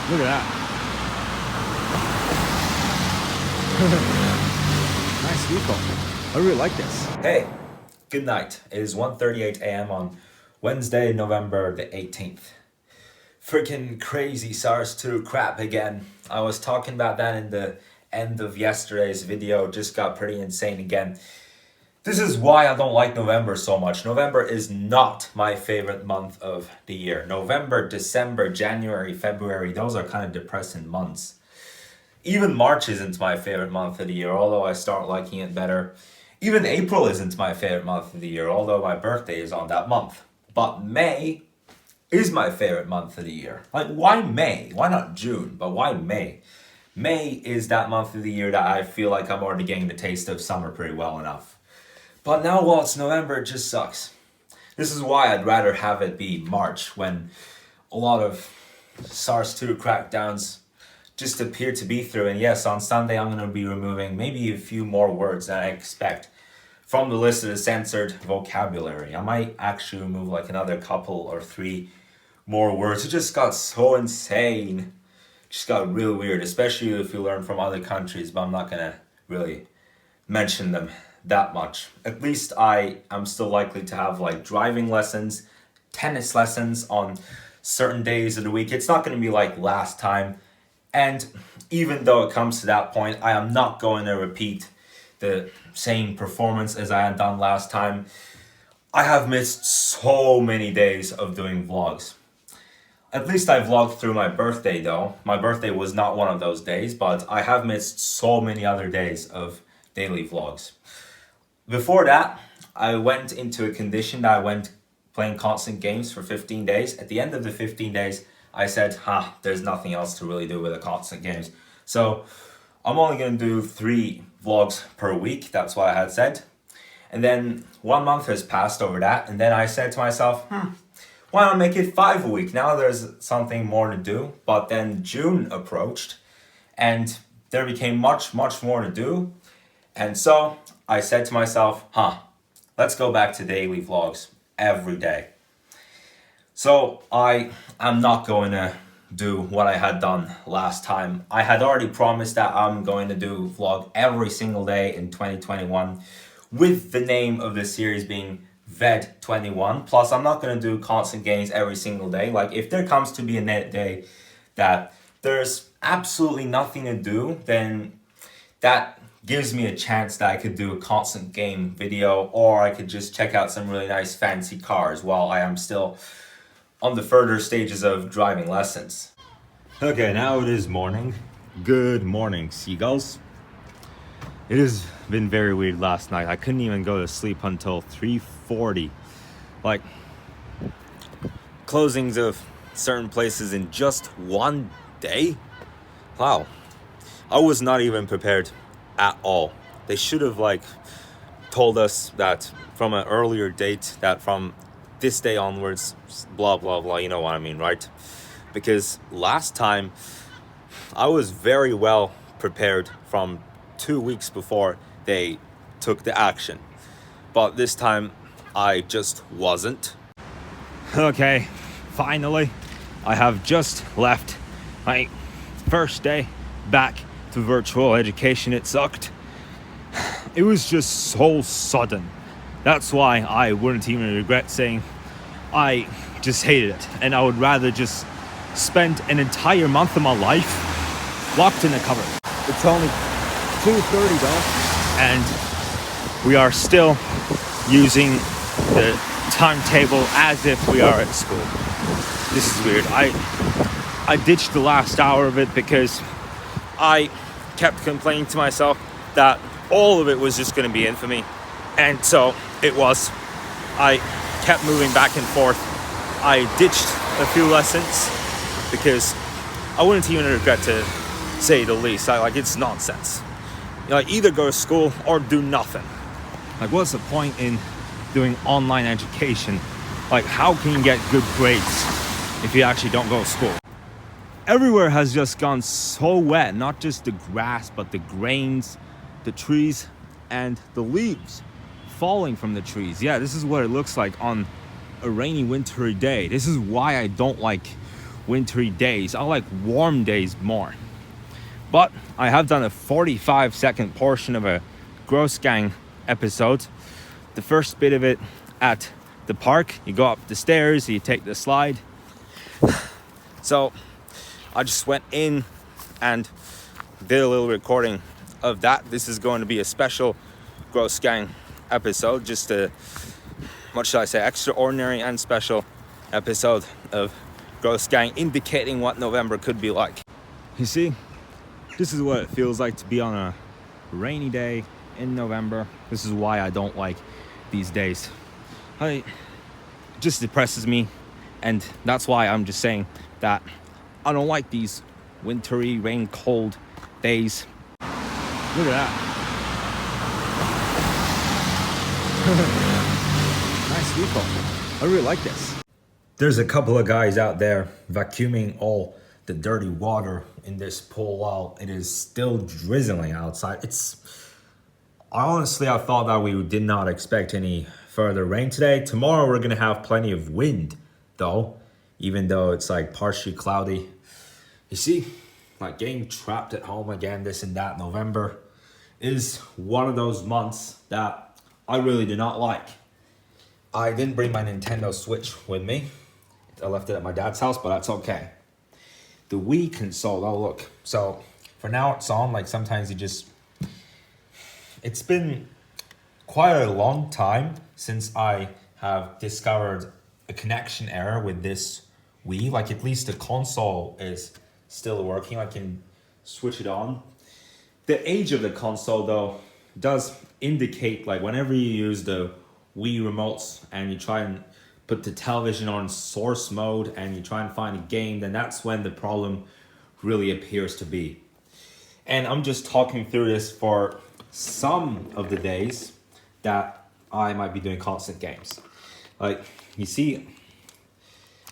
Look at that. Nice vehicle. I really like this. Hey, good night. It is 1:38 a.m. on Wednesday, November the 18th. Freaking crazy SARS-2 crap again. I was talking about that in the end of yesterday's video. Just got pretty insane again. This is why I don't like November so much. November is not my favorite month of the year. November, December, January, February, those are kind of depressing months. Even March isn't my favorite month of the year, although I start liking it better. Even April isn't my favorite month of the year, although my birthday is on that month. But May is my favorite month of the year. Like, why May? Why not June? But why May? May is that month of the year that I feel like I'm already getting the taste of summer pretty well enough. But now while it's November, it just sucks. This is why I'd rather have it be March, when a lot of SARS-2 crackdowns just appear to be through. And yes, on Sunday I'm going to be removing maybe a few more words than I expect from the list of the censored vocabulary. I might actually remove like another couple or 3 more words. It just got so insane. Just got real weird, especially if you learn from other countries, but I'm not going to really mention them that much. At least I'm still likely to have like driving lessons, tennis lessons on certain days of the week. It's not going to be like last time. And even though it comes to that point, I am not going to repeat the same performance as I had done last time. I have missed so many days of doing vlogs. At least I vlogged through my birthday though. My birthday was not one of those days, but I have missed so many other days of daily vlogs. Before that, I went into a condition that I went playing constant games for 15 days. At the end of the 15 days, I said, there's nothing else to really do with the constant games. So I'm only going to do 3 vlogs per week. That's what I had said. And then 1 month has passed over that. And then I said to myself, why not make it 5 a week? Now there's something more to do. But then June approached and there became much, much more to do. And so I said to myself, let's go back to daily vlogs every day. So I am not going to do what I had done last time. I had already promised that I'm going to do vlog every single day in 2021 with the name of the series being VED21. Plus, I'm not going to do constant games every single day. Like, if there comes to be a day that there's absolutely nothing to do, then that gives me a chance that I could do a constant game video, or I could just check out some really nice fancy cars while I am still on the further stages of driving lessons. Okay, now it is morning. Good morning, seagulls. It has been very weird last night. I couldn't even go to sleep until 3:40. Like, closings of certain places in just one day? Wow. I was not even prepared at all. They should have told us that from an earlier date, that from this day onwards, blah blah blah, you know what I mean, right? Because last time I was very well prepared from 2 weeks before they took the action, but this time I just wasn't. Okay, finally I have just left my first day back to virtual education. It sucked. It was just so sudden. That's why I wouldn't even regret saying I just hated it, and I would rather just spend an entire month of my life locked in a cupboard. It's only 2:30 though, and we are still using the timetable as if we are at school. This is weird. I ditched the last hour of it because I kept complaining to myself that all of it was just going to be infamy. And so it was. I kept moving back and forth. I ditched a few lessons because I wouldn't even regret to say the least. It's nonsense. Either go to school or do nothing. What's the point in doing online education? How can you get good grades if you actually don't go to school? Everywhere has just gone so wet, not just the grass, but the grains, the trees, and the leaves falling from the trees. Yeah, this is what it looks like on a rainy, wintry day. This is why I don't like wintry days. I like warm days more. But I have done a 45-second portion of a Gross Gang episode. The first bit of it at the park. You go up the stairs, you take the slide. So I just went in and did a little recording of that. This is going to be a special Gross Gang episode, just a, what should I say, extraordinary and special episode of Gross Gang, indicating what November could be like. You see, this is what it feels like to be on a rainy day in November. This is why I don't like these days. It just depresses me, and that's why I'm just saying that I don't like these wintry, rain, cold days. Look at that. Nice vehicle. I really like this. There's a couple of guys out there vacuuming all the dirty water in this pool while it is still drizzling outside. Honestly, I thought that we did not expect any further rain today. Tomorrow we're gonna have plenty of wind though, even though it's like partially cloudy. You see, like getting trapped at home again, this and that. November is one of those months that I really do not like. I didn't bring my Nintendo Switch with me. I left it at my dad's house, but that's okay. The Wii console, oh look. So for now it's on, like sometimes it's been quite a long time since I have discovered a connection error with this Wii. Like at least the console is still working. I can switch it on. The age of the console though does indicate, like whenever you use the Wii remotes and you try and put the television on source mode and you try and find a game, then that's when the problem really appears to be. And I'm just talking through this for some of the days that I might be doing constant games. Like you see,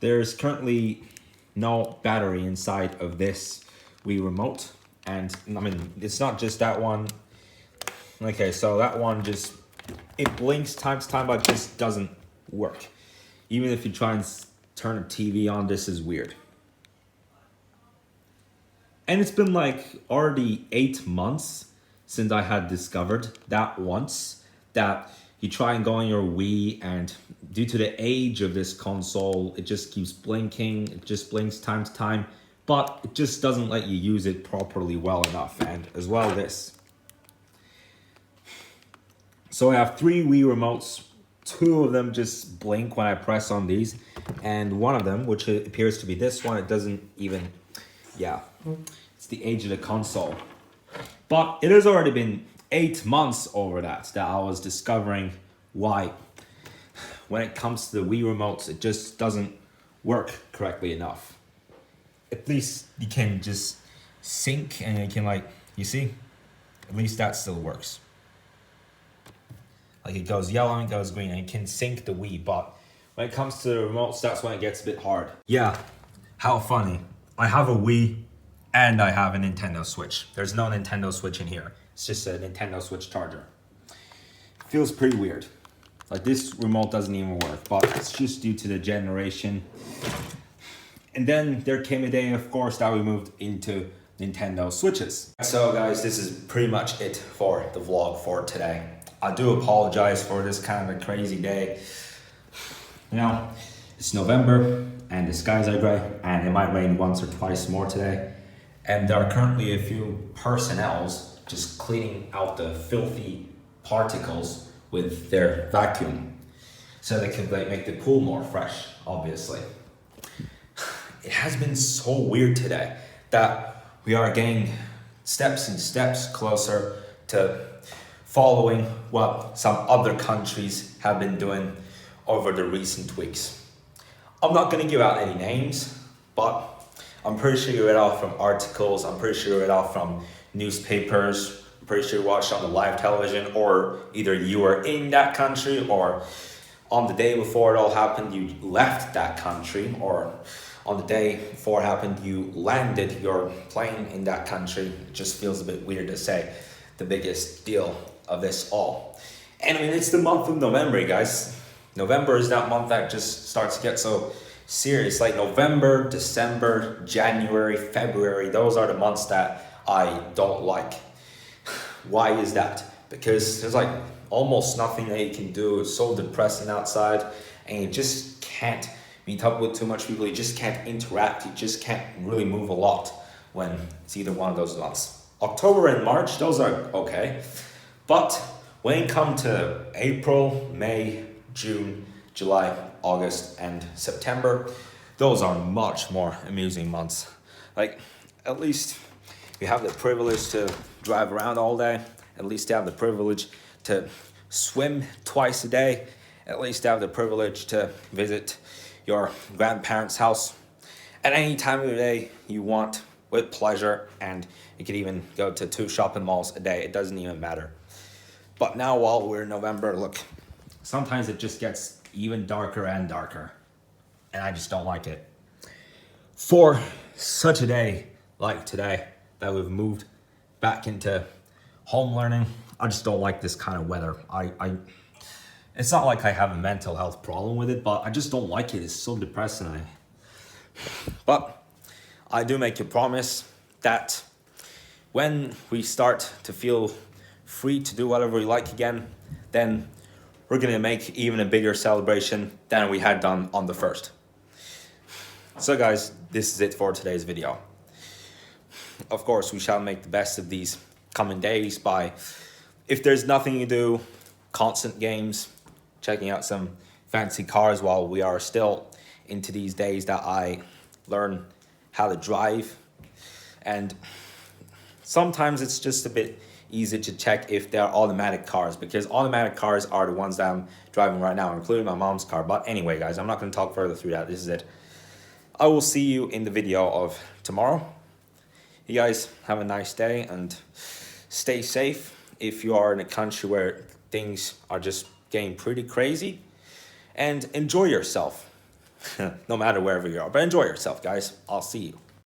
there's currently no battery inside of this Wii remote. And I mean, it's not just that one. Okay, so that one just, it blinks time to time, but just doesn't work. Even if you try and turn a TV on, this is weird. And it's been like already 8 months since I had discovered that once, that you try and go on your Wii and due to the age of this console, it just keeps blinking. It just blinks time to time, but it just doesn't let you use it properly well enough. And as well this. So I have 3 Wii remotes. 2 of them just blink when I press on these, and one of them, which appears to be this one, it doesn't even, yeah, it's the age of the console. But it has already been 8 months over that I was discovering why when it comes to the Wii remotes, it just doesn't work correctly enough. At least you can just sync and you can, like, you see, at least that still works. Like it goes yellow and it goes green, and you can sync the Wii, but when it comes to the remotes, that's when it gets a bit hard. Yeah, how funny. I have a Wii and I have a Nintendo Switch. There's no Nintendo Switch in here. It's just a Nintendo Switch charger. Feels pretty weird. Like this remote doesn't even work, but it's just due to the generation. And then there came a day, of course, that we moved into Nintendo Switches. So guys, this is pretty much it for the vlog for today. I do apologize for this kind of a crazy day. You know, it's November and the skies are gray and it might rain once or twice more today. And there are currently a few personnels just cleaning out the filthy particles with their vacuum so they can make the pool more fresh, obviously. It has been so weird today that we are getting steps and steps closer to following what some other countries have been doing over the recent weeks. I'm not going to give out any names, but I'm pretty sure you read off from articles, I'm pretty sure you read off from newspapers, I'm pretty sure you watched on the live television, or either you were in that country, or on the day before it all happened, you left that country, or on the day before it happened, you landed your plane in that country. It just feels a bit weird to say the biggest deal of this all. And I mean, it's the month of November, guys. November is that month that just starts to get so serious. Like November, December, January, February, those are the months that I don't like. Why is that? Because there's like almost nothing that you can do. It's so depressing outside, and you just can't meet up with too much people. You just can't interact. You just can't really move a lot when it's either one of those months. October and March, those are okay. But when it comes to April, May, June, July, August, and September, those are much more amusing months. Like, at least you have the privilege to drive around all day. At least you have the privilege to swim twice a day. At least you have the privilege to visit your grandparents' house at any time of the day you want with pleasure. And you could even go to 2 shopping malls a day. It doesn't even matter. But now while we're in November, look, sometimes it just gets even darker and darker. And I just don't like it. For such a day like today that we've moved back into home learning, I just don't like this kind of weather. It's not like I have a mental health problem with it, but I just don't like it. It's so depressing. But I do make a promise that when we start to feel free to do whatever we like again, then we're gonna make even a bigger celebration than we had done on the 1st. So guys, this is it for today's video. Of course, we shall make the best of these coming days by, if there's nothing to do, constant games, checking out some fancy cars while we are still into these days that I learn how to drive. And sometimes it's just a bit easy to check if they're automatic cars, because automatic cars are the ones that I'm driving right now, including my mom's car. But anyway, guys, I'm not going to talk further through that. This is it. I will see you in the video of tomorrow. You guys have a nice day and stay safe if you are in a country where things are just getting pretty crazy, and enjoy yourself no matter wherever you are. But enjoy yourself, guys. I'll see you.